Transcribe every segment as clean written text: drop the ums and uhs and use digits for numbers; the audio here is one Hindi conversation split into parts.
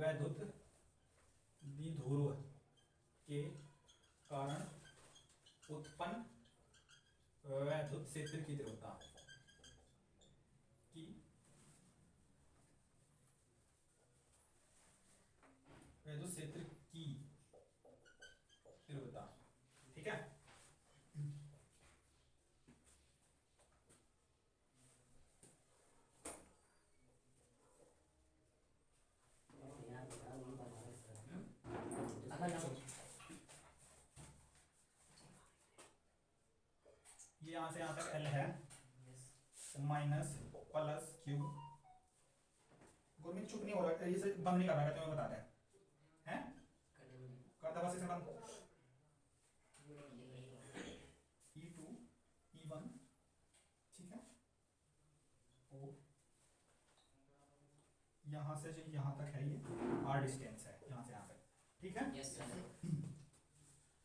वैद्युत द्विध्रुव के कारण उत्पन्न वैद्युत क्षेत्र की तीव्रता वैद्युत क्षेत्र की तीव्रता। ठीक है, ये यहां से यहां तक L है माइनस प्लस क्यू। गुरमीत चुप नहीं हो रहा, ये से बंद नहीं कर रहा, तुम्हें बताते हैं कर दो बस इसे बंद। E2 E1 ठीक है, ओ यहां से यहां तक है, ये r डिस्टेंस है यहां से यहां तक। ठीक है, यस सर।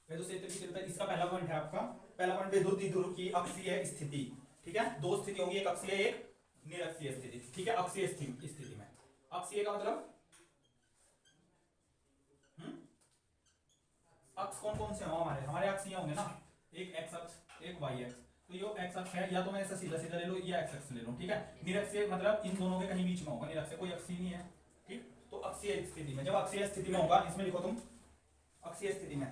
वैद्युत क्षेत्र की तीव्रता, इसका पहला पॉइंट है आपका। पहला पॉइंट वैद्युत द्विध्रुव की अक्षीय स्थिति। ठीक है, दो स्थिति होगी, एक अक्षीय एक निरक्षीय स्थिति। ठीक है, अक्षीय स्थिति में, अक्षीय का मतलब अक्ष कौन कौन से हों हमारे अक्षीय होंगे ना, एक एक्स अक्ष एक वाई अक्ष। तो ये एक्स अक्ष है, या तो मैं ऐसा सीधा सीधा ले लो या एक्स अक्ष ले लो। ठीक है, निरक्षीय मतलब इन दोनों के कहीं बीच में होगा, निरक्षीय कोई अक्षीय नहीं है। ठीक, तो अक्षीय स्थिति में, जब अक्षीय स्थिति में होगा, इसमें लिखो तुम अक्षीय स्थिति में।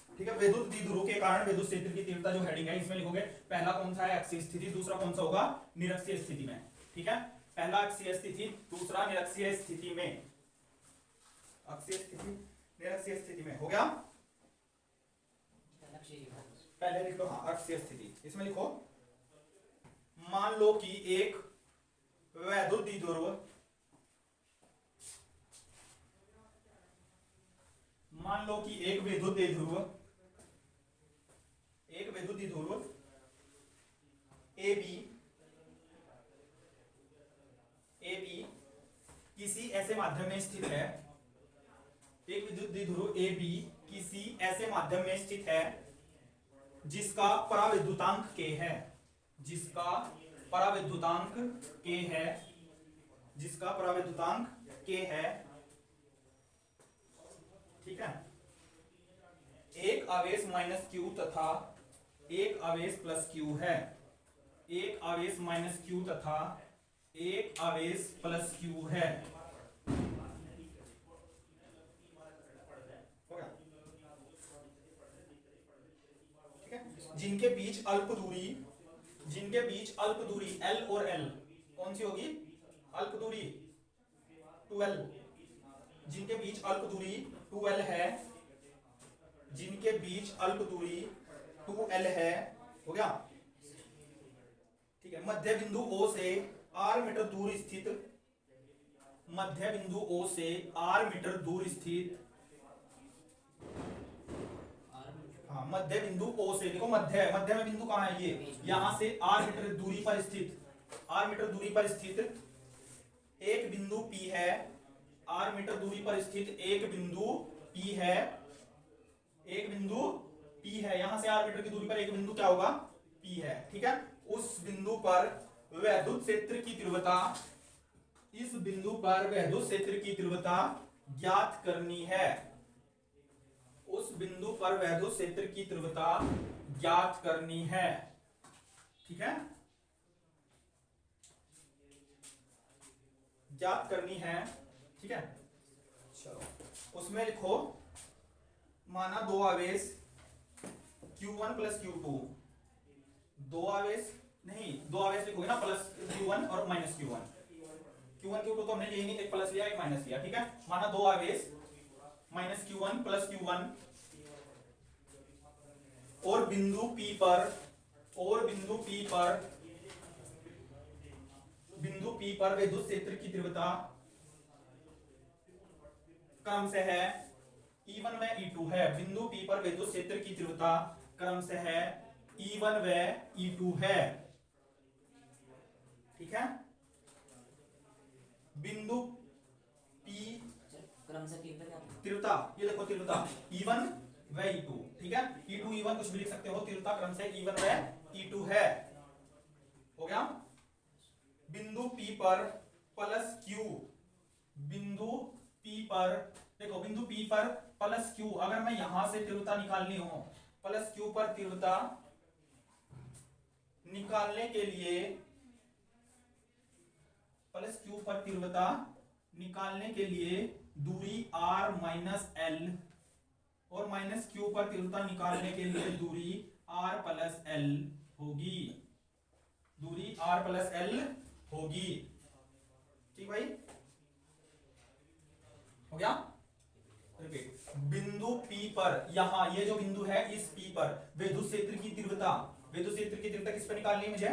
ठीक है, वैद्युत द्विध्रुव के कारण वैद्युत क्षेत्र की तीव्रता जो हेडिंग है इसमें लिखोगे, पहला कौन सा है अक्षीय स्थिति, दूसरा कौन सा होगा निरक्षीय स्थिति में। ठीक है, पहला अक्षीय स्थिति, दूसरा निरक्षीय स्थिति में। अक्षीय स्थिति निरक्षीय स्थिति में हो गया, पहले लिख लो। हाँ, अक्षीय स्थिति, इसमें लिखो मान लो कि एक वैद्युत द्विध्रुव, मान लो कि एक वैद्युत द्विध्रुव ए बी किसी ऐसे माध्यम में स्थित है। एक विद्युत द्विध्रुव ए बी किसी ऐसे माध्यम में स्थित है जिसका पराविद्युतांक k है, जिसका पराविद्युतांक k है, जिसका पराविद्युतांक k है। ठीक है, एक आवेश माइनस क्यू तथा एक आवेश प्लस क्यू है। एक आवेश माइनस क्यू तथा एक आवेश प्लस क्यू है। ठीक है, जिनके बीच अल्प दूरी L और L कौन सी होगी, अल्प दूरी 2L, जिनके बीच अल्प दूरी 2L है, जिनके बीच अल्प दूरी 2L है, हो गया। ठीक है, मध्य बिंदु O से R मीटर दूर स्थित, मध्य बिंदु O से R मीटर दूर स्थित, हाँ मध्य बिंदु O से, देखो मध्य में बिंदु कहां है, ये यहां से R मीटर दूरी पर स्थित, R मीटर दूरी पर स्थित एक बिंदु P है। R मीटर दूरी पर स्थित एक बिंदु P है, एक बिंदु P है, यहां से R मीटर की दूरी पर एक बिंदु क्या होगा, P है। ठीक है, उस बिंदु पर वैद्युत क्षेत्र की तीव्रता, इस बिंदु पर वैद्युत क्षेत्र की तीव्रता ज्ञात करनी है। उस बिंदु पर वैद्युत क्षेत्र की तीव्रता ज्ञात करनी है। ठीक है, ज्ञात करनी है। ठीक है, चलो उसमें लिखो, माना दो आवेश Q1 प्लस Q2, दो आवेश लिखोगे ना, प्लस Q1 और माइनस Q1, Q2 तो हमने यही नहीं, एक प्लस लिया एक माइनस लिया। ठीक है, माना दो आवेश माइनस Q1 प्लस Q1 और बिंदु P पर विद्युत क्षेत्र की तीव्रता क्रम से है E1 व E2 है। बिंदु P पर विद्युत क्षेत्र की तीव्रता क्रम से है E1 व E2 है। ठीक है, बिंदु P क्रम से तीव्रता, ये देखो तीव्रता E1 व E2। ठीक है, E2 E1 कुछ भी लिख सकते हो, तीव्रता क्रम से E1 व E2 है। हो गया, बिंदु P पर प्लस Q, बिंदु P पर, देखो बिंदु P पर प्लस Q, अगर मैं यहां से तीव्रता निकालनी हो, प्लस Q पर तीव्रता निकालने के लिए, प्लस Q पर तीव्रता निकालने के लिए दूरी R माइनस L, और माइनस Q पर तीव्रता निकालने के लिए दूरी R प्लस L होगी, दूरी R प्लस L होगी। ठीक भाई, हो गया। रिपीट, बिंदु P पर, यहां ये जो बिंदु है इस P पर विद्युत क्षेत्र की तीव्रता, विद्युत क्षेत्र की तीव्रता किस पे निकालनी है मुझे,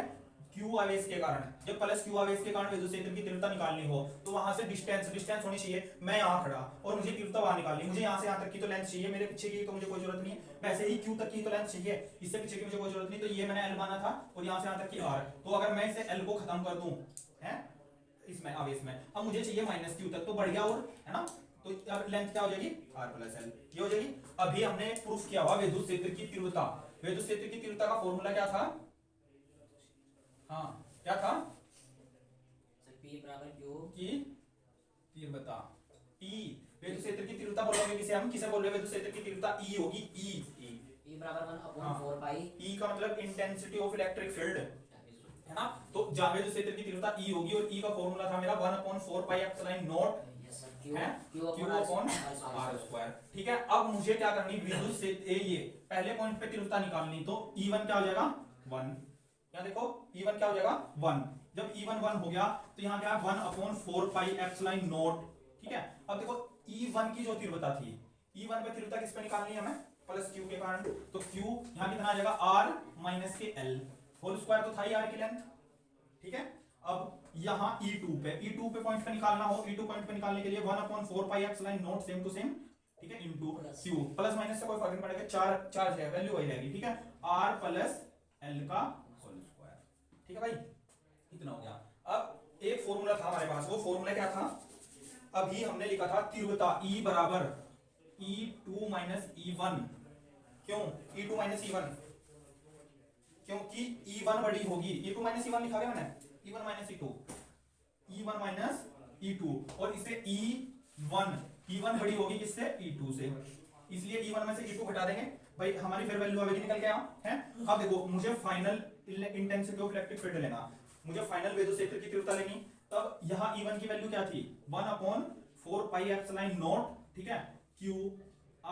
Q आवेश के कारण। जब प्लस Q आवेश के कारण विद्युत क्षेत्र की तीव्रता निकालनी हो तो वहां से डिस्टेंस होनी चाहिए। मैं यहां खड़ा और मुझे तीव्रता वहां निकालनी, मुझे यहां से यहां तक की तो लेंथ चाहिए, मेरे पीछे की तो मुझे कोई जरूरत नहीं है, वैसे ही Q तक की तो लेंथ चाहिए, इससे पीछे की मुझे कोई जरूरत नहीं। तो ये मैंने L माना था और यहां से यहां तक की R, तो अगर मैं इसे L को खत्म कर दूं है इसमें आवेश में, अब मुझे चाहिए माइनस Q तक, तो बढ़ गया, और है ना, तो अब लेंथ क्या हो जाएगी R प्लस L, ये हो जाएगी। अभी हमने प्रूफ किया हुआ विद्युत क्षेत्र की तीव्रता, विद्युत क्षेत्र की तीव्रता का फॉर्मूला क्या था, हाँ क्या था, P बराबर Q की तीव्रता, E, विद्युत क्षेत्र की तीव्रता बोलोगे किसे, हम किसे बोल रहे हैं, विद्युत क्षेत्र की तीव्रता E होगी, E बराबर 1/4 पाई, E का मतलब इंटेंसिटी ऑफ इलेक्ट्रिक फील्ड, है ना, तो जहां विद्युत क्षेत्र की तीव्रता E होगी, और E का फॉर्मूला था मेरा 1/4 पाई एप्सिलॉन नॉट है Q अपॉन R स्क्वायर। ठीक है, अब मुझे क्या करनी, विद्युत से ये पहले पॉइंट पे तीव्रता निकालनी, तो E1 क्या हो जाएगा 1, यहाँ देखो E1 क्या हो जाएगा 1, जब E1 1 हो गया तो यहाँ क्या है 1/4 पाई एप्सिलॉन नॉट। ठीक है, अब देखो E1 की जो तीव्रता थी, E1 पे तीव्रता किस पे निकालनी है हमें, प्लस Q के कारण, तो Q यहाँ कितना आ जाएगा R माइनस के L होल स्क्वायर, तो था ही R की लेंथ। ठीक है, अब यहाँ E2 पे पॉइंट पे निकालना हो, E2 पॉइंट पे निकालने के लिए 1/4 pi epsilon naught same to same, ठीक है, इनटू Q, प्लस माइनस से कोई फर्क नहीं पड़ेगा, चार्ज है, वैल्यू वही रहेगी। ठीक है, R प्लस L का होल स्क्वायर। ठीक है भाई, इतना हो गया। अब एक फॉर्मूला था हमारे पास, वो फॉर्मूला क्या था, अभी हमने लिखा था तीव्रता E बराबर E2 माइनस E1, क्यों E2 माइनस E1, क्योंकि E1 बड़ी होगी, E2 माइनस E1 लिखा गया मैंने, E1 minus E2, E1 minus E2, और इसे E1 बड़ी होगी किससे, E2 से, इसलिए E1 में से E2 घटा देंगे भाई, हमारी फिर वैल्यू आवेगी निकल के यहाँ है। अब देखो मुझे final intensity of electric field लेना, मुझे फाइनल विद्युत क्षेत्र की तीव्रता लेनी, तब यहाँ E1 की वैल्यू क्या थी 1/4 पाई एप्सिलॉन नॉट, ठीक है, Q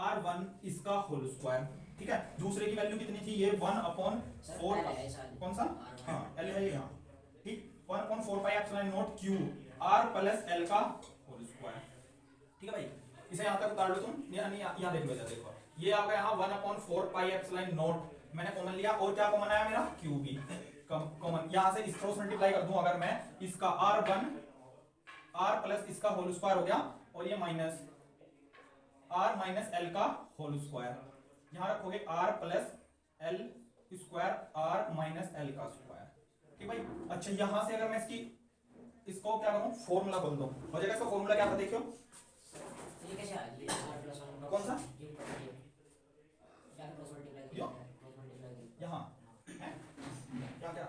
R1 इसका होल स्क्वायर। ठीक है, दूसरे की वैल्यू कितनी थी, ये 1/4, कौन सा, हाँ L है यहाँ, ठीक, 1/4 pi epsilon not Q R plus L का होल स्क्वायर। ठीक है भाई, इसे यहाँ तक उतार लो तुम, यानी यहाँ देख लो, देखो ये आ गया यहाँ 1/4 पाई एप्सिलॉन नॉट, मैंने कॉमन लिया, और क्या कॉमन आया मेरा Q भी कॉमन, यहाँ से इस क्रॉस मल्टीप्लाई कर दूं अगर मैं, इसका R1 R प्लस इसका होल स्क्वायर हो गया, और ये माइनस R माइनस L का होल स्क्वायर, यहाँ रखोगे R plus L square R minus L का स्क्वायर। ठीक भाई, अच्छा यहाँ से अगर मैं इसको क्या करूं, फॉर्मूला खोल दूं, हो जाएगा। इसका फॉर्मूला क्या था देखियो, कौन सा, यहाँ क्या क्या,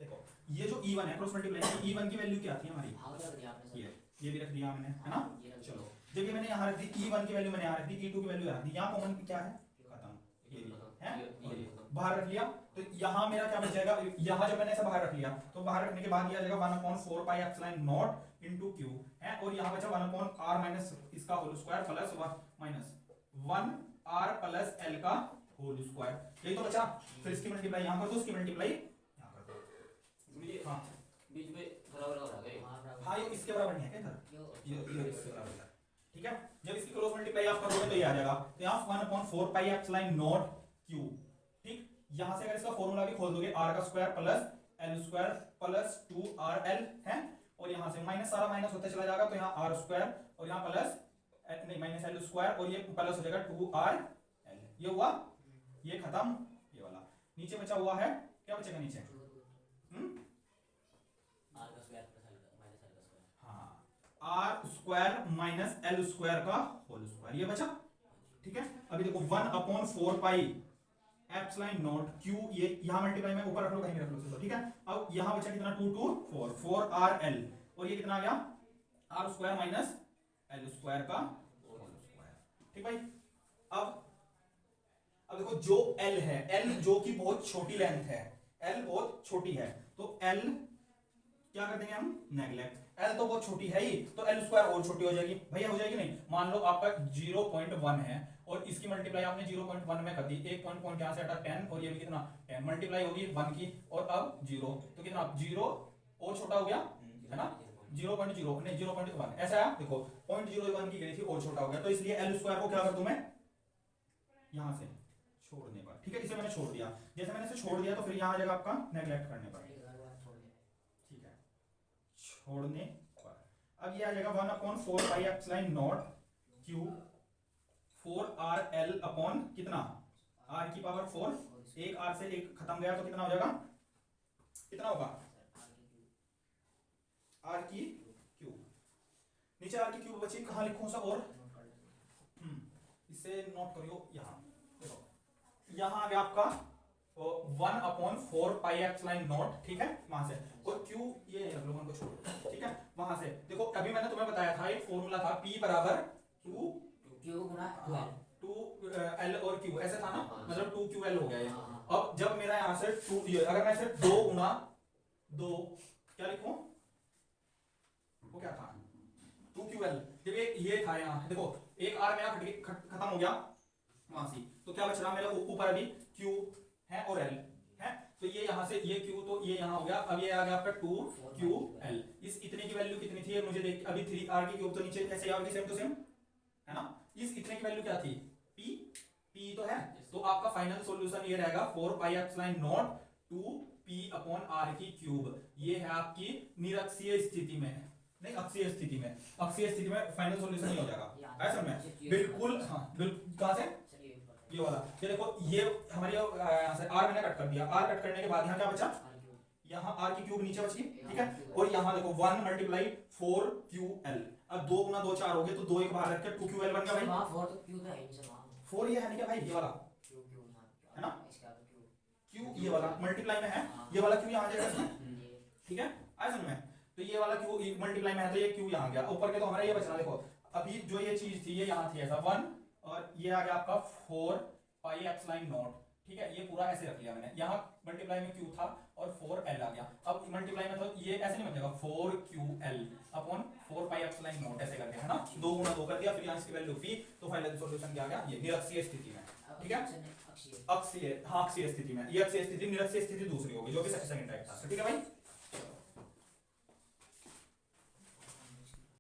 देखो ये जो E1 है क्रॉस मल्टीप्लाई, E1 की वैल्यू क्या थी हमारी, ये भी रख दिया मैंने, है ना, चलो जब ये मैंने यहाँ रख दी, E1 की वैल्यू मैंने यहाँ रख दी, E2 की वैल्यू यहाँ रख दी, यहाँ कॉमन क्या है, खत्म, ये भी है, ये बाहर रख लिया, तो यहाँ मेरा क्या बच जाएगा, यहाँ जब मैंने ऐसा बाहर रख लिया, तो बाहर रखने के बाद ये आ जाएगा 1/4 pi epsilon naught into Q है, और यहाँ बचा 1/R माइनस इसका whole square plus minus 1R plus L का होल स्क्वायर, यही तो बचा। फिर इसकी मल्टीप्लाई यहाँ कर दो, इसकी मल्टीप्लाई यहाँ कर दो, हाँ बीच में बराबर हो गए, हाँ ये इसके बराबर नहीं है क्या इधर, ये इसके बराबर है। ठीक है, जब इसकी क्रॉस मल्टीप्लाई आप करोगे तो ये आ जाएगा, तो यहाँ 1/4 पाई एप्सिलॉन नॉट Q। ठीक, यहाँ से अगर इसका फॉर्मूला भी खोल दोगे, R का square plus L square plus 2RL है, और यहाँ से माइनस, सारा माइनस होता चला जाएगा, तो यहाँ R स्क्वायर और यहाँ प्लस नहीं माइनस L स्क्वायर, और ये प्लस हो जाएगा 2RL, ये हुआ, ये खत्म, ये वाला नीचे बचा हुआ है, क्या बचेगा नीचे, R square minus L square का होल स्क्वायर, ये बचा। ठीक है, अभी देखो 1/4 पाई एप्सिलॉन नॉट Q, ये यहां मल्टीप्लाई में ऊपर रख लो, कहीं रख लो, ठीक है। अब यहां बचा कितना 2 2 4 4RL, और ये कितना आ गया R square minus L square का होल स्क्वायर। ठीक भाई, अब देखो जो एल है, एल जो कि बहुत छोटी लेंथ है, एल बहुत छोटी है, तो एल क्या कर देंगे हम, नेगलेक्ट। एल तो बहुत छोटी है ही, तो एल स्क्वायर और छोटी हो जाएगी भैया, हो जाएगी नहीं। मान लो आपका 0.1 है और इसकी मल्टीप्लाई आपने 0.1 में कर दी, एक पॉइंट यहां से हटा 10 और ये भी कितना 10, मल्टीप्लाई होगी 1 की और अब 0, तो कितना 0 और छोटा हो गया है ना, 0.0 नहीं 0.1 ऐसा है। देखो 0.01 की गई थी और छोटा हो गया, तो इसलिए एल स्क्वायर को क्या कर दूं मैं यहां से छोड़ने पर। ठीक है, इसे मैंने छोड़ दिया, जैसे मैंने इसे छोड़ दिया तो फिर यहां आ जाएगा आपका नेगलेक्ट करने पर। ठीक है, छोड़ने पर अब ये आ जाएगा 1/4 pi epsilon not Q 4r l upon कितना r की पावर 4, एक r से एक खत्म गया तो कितना हो जाएगा, कितना होगा r की क्यूब। नीचे r की क्यूब बची, कहां लिखूं सा और इसे नोट करियो यहां, देखो यहां आ गया आपका 1/4 पाई एप्सिलॉन नॉट। ठीक है, वहां से और q ये रख लो, को छोड़। ठीक है, वहां से देखो अभी मैंने तुम्हें बताया था एक फॉर्मूला था p बराबर q गुना 2l और q ऐसे था ना, मतलब 2ql हो गया ये। अब जब मेरा यहां से 2 अगर मैं इसे 2 गुना 2 क्या लिखूं, वो क्या था 2ql, जब ये था यहाँ देखो एक r मेरा खत्म हो गया वहां से, तो क्या बच रहा मेरे ऊपर अभी q है और l है, तो ये यहाँ से ये q तो ये यहाँ हो गया। अब ये आ गया आपका 2ql, इस इतने की वैल्यू कितनी थी मुझे देख, अभी 3r की क्यूब तो नीचे ऐसे आओगे सेम टू सेम है ना, इस इतने की वैल्यू क्या थी p तो है, तो आपका फाइनल सॉल्यूशन ये रहेगा 4 पाई एप्सिलॉन नॉट 2p/r की क्यूब। ये है आपकी निरक्षीय स्थिति में, नहीं अक्षीय स्थिति में, अक्षीय स्थिति में फाइनल सॉल्यूशन नहीं हो जाएगा ऐसा में बिल्कुल। हाँ बिल्कुल, कहां से ये वाला, ये देखो ये हमारी यहाँ से r मैंने कट कर दिया, r कट करने के बाद यहाँ क्या बचा, यहाँ r की क्यूब नीचे बची। ठीक है, और यहाँ देखो 1 मल्टीप्लाई 4ql, अब 2 गुना 2 4 हो गए, तो 2 एक बाहर रख के 2ql बन गया भाई। वहां 4 तो q है ही वहां 4 ये है नहीं क्या भाई, ये वाला q है ना, इसका तो q ये वाला मल्टीप्लाई में है, ये वाला q यहाँ आ जाएगा इसमें। ठीक है, आया समझ में, तो ये वाला q मल्टीप्लाई में है तो ये q यहाँ गया, ऊपर के तो हमारा ये बचना। देखो अभी जो ये चीज थी ये यहाँ थी ऐसा 1 और ये आ गया आपका 4 पाई एप्सिलॉन नॉट। ठीक है, ये पूरा ऐसे रख लिया मैंने, यहाँ मल्टीप्लाई में q था और 4l आ गया। अब मल्टीप्लाई में तो ये ऐसे नहीं बन जाएगा 4ql upon 4 pi epsilon not ऐसे करके है ना, 2 गुना 2 कर दिया, फिर यहाँ इसकी वैल्यू p, तो फाइनल सॉल्यूशन क्या आ गया ये निरक्षीय स्थिति में। ठीक है, अक्षीय, हाँ अक्षीय स्थिति में, ये अक्षीय स्थिति, निरक्षीय स्थिति दूसरी होगी जो कि सेकंड टाइप था। ठीक है भाई।